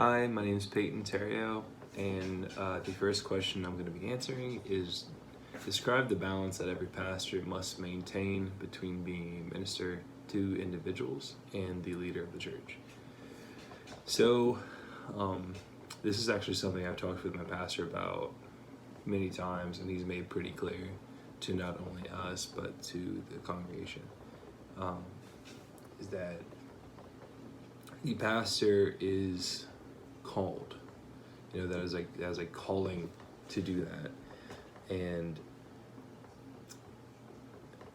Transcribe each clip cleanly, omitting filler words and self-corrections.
Hi, my name is Peyton Terrio, and the first question I'm going to be answering is describe the balance that every pastor must maintain between being a minister to individuals and the leader of the church. So, this is actually something I've talked with my pastor about many times, and he's made pretty clear to not only us but to the congregation. Is that the pastor is called, that is like calling to do that, and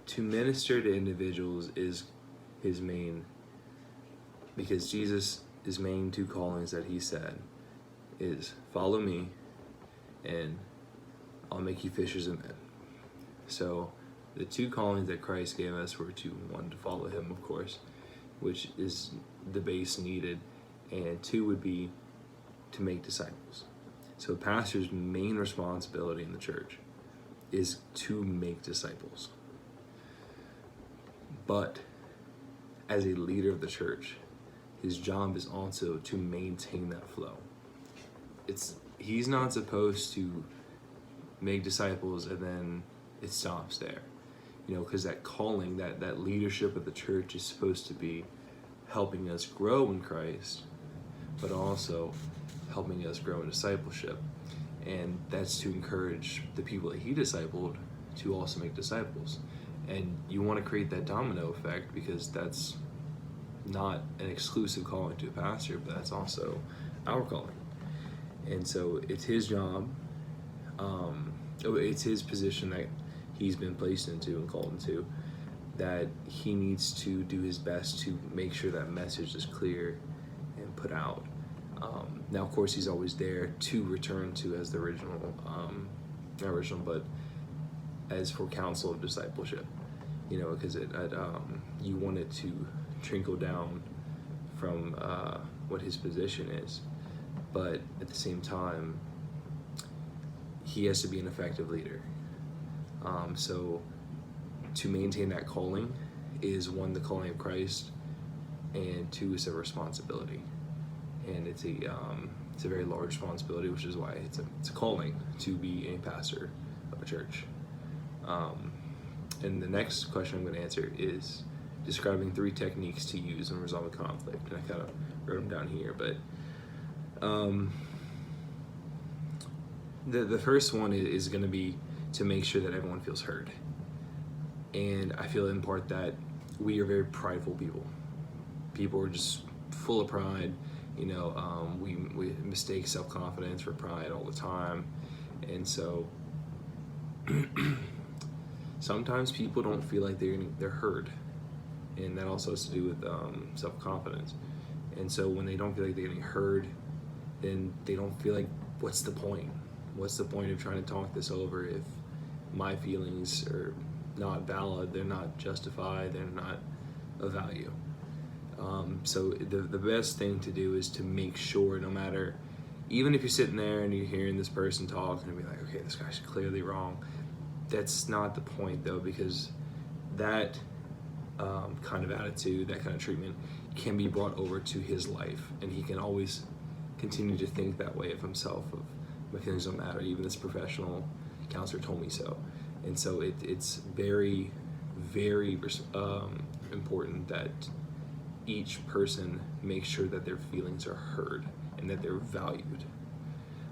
to minister to individuals is his main, because Jesus' main two callings that he said is follow me and I'll make you fishers of men. So the two callings that Christ gave us were to, one, to follow him, of course, which is the base needed, and two would be to make disciples. So a pastor's main responsibility in the church is to make disciples. But as a leader of the church, his job is also to maintain that flow. He's not supposed to make disciples and then it stops there. Because that calling, that leadership of the church is supposed to be helping us grow in Christ, but also helping us grow in discipleship. And that's to encourage the people that he discipled to also make disciples. And you want to create that domino effect, because that's not an exclusive calling to a pastor, but that's also our calling. And so it's his job, it's his position that he's been placed into and called into, that he needs to do his best to make sure that message is clear and put out. Now, of course, he's always there to return to as the not original, but as for counsel of discipleship, because you want it to trickle down from what his position is, but at the same time, he has to be an effective leader. So to maintain that calling is, one, the calling of Christ, and two, is a responsibility. And it's a very large responsibility, which is why it's a calling to be a pastor of a church. And the next question I'm going to answer is describing 3 techniques to use in resolving conflict. And I kind of wrote them down here, but the first one is going to be to make sure that everyone feels heard. And I feel in part that we are very prideful people. People are just full of pride. We mistake self-confidence for pride all the time. And so sometimes people don't feel like they're heard. And that also has to do with self-confidence. And so when they don't feel like they're getting heard, then they don't feel like, what's the point? What's the point of trying to talk this over if my feelings are not valid, they're not justified, they're not of value? So the best thing to do is to make sure, no matter, even if you're sitting there and you're hearing this person talk and be like, okay, this guy's clearly wrong, that's not the point though, because that kind of attitude, that kind of treatment can be brought over to his life, and he can always continue to think that way of himself, of my feelings don't matter, even this professional counselor told me so. And so it's very, very important that each person makes sure that their feelings are heard and that they're valued.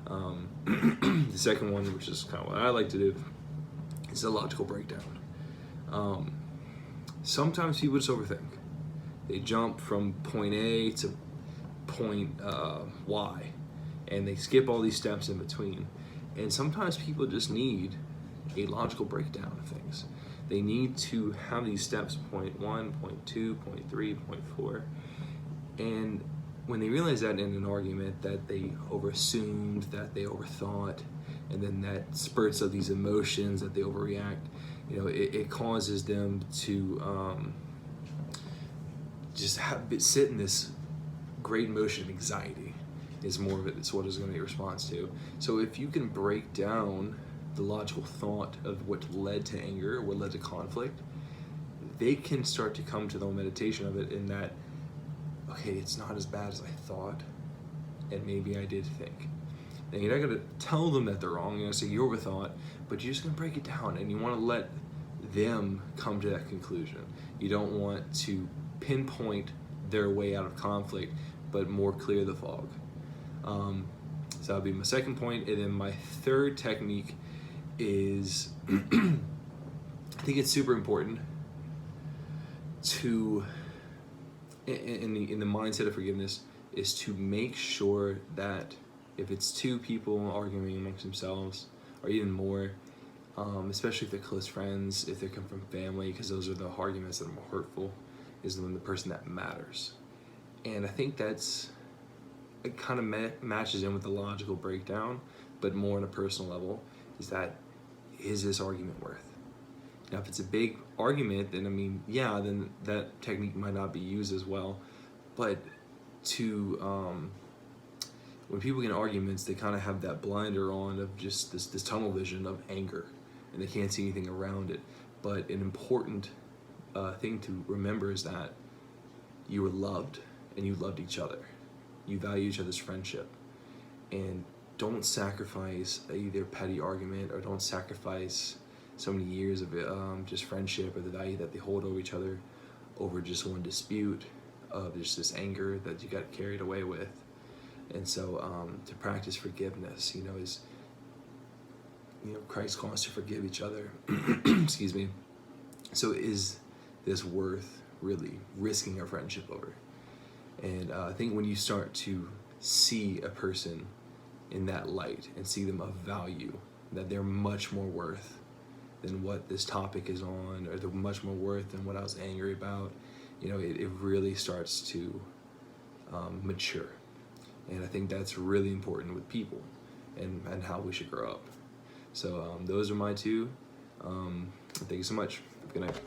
The second one, which is kind of what I like to do, is a logical breakdown. Sometimes people just overthink. They jump from point A to point Y, and they skip all these steps in between. And sometimes people just need a logical breakdown of things. They need to have these steps, point 1, point 2, point 3, point 4. And when they realize that in an argument, that they overassumed, that they overthought, and then that spurts of these emotions that they overreact, it causes them to just sit in this great emotion of anxiety. Is more of it. It's what is going to be a response to. So if you can break down the logical thought of what led to anger, what led to conflict, they can start to come to the meditation of it in that, okay, it's not as bad as I thought. and maybe I did think. And you're not gonna tell them that they're wrong. You're gonna say you overthought, but you're just gonna break it down, and you want to let them come to that conclusion. You don't want to pinpoint their way out of conflict, but more clear the fog. So that would be my second point. And then my third technique is I think it's super important to, in the mindset of forgiveness, is to make sure that if it's two people arguing amongst themselves, or even more, especially if they're close friends, if they come from family, because those are the arguments that are more hurtful, is when the person that matters. And I think it kind of matches in with the logical breakdown, but more on a personal level, is this argument worth? Now, if it's a big argument, then then that technique might not be used as well. But when people get in arguments, they kind of have that blinder on of just this tunnel vision of anger, and they can't see anything around it. But an important thing to remember is that you were loved, and you loved each other. You value each other's friendship, and don't sacrifice either petty argument, or don't sacrifice so many years of just friendship or the value that they hold over each other over just one dispute of just this anger that you got carried away with. And so to practice forgiveness, is Christ calls us to forgive each other. Excuse me. So is this worth really risking our friendship over? And I think when you start to see a person in that light and see them of value, that they're much more worth than what this topic is on, or they're much more worth than what I was angry about, it really starts to mature. And I think that's really important with people and how we should grow up. So those are my two. Thank you so much. Good night.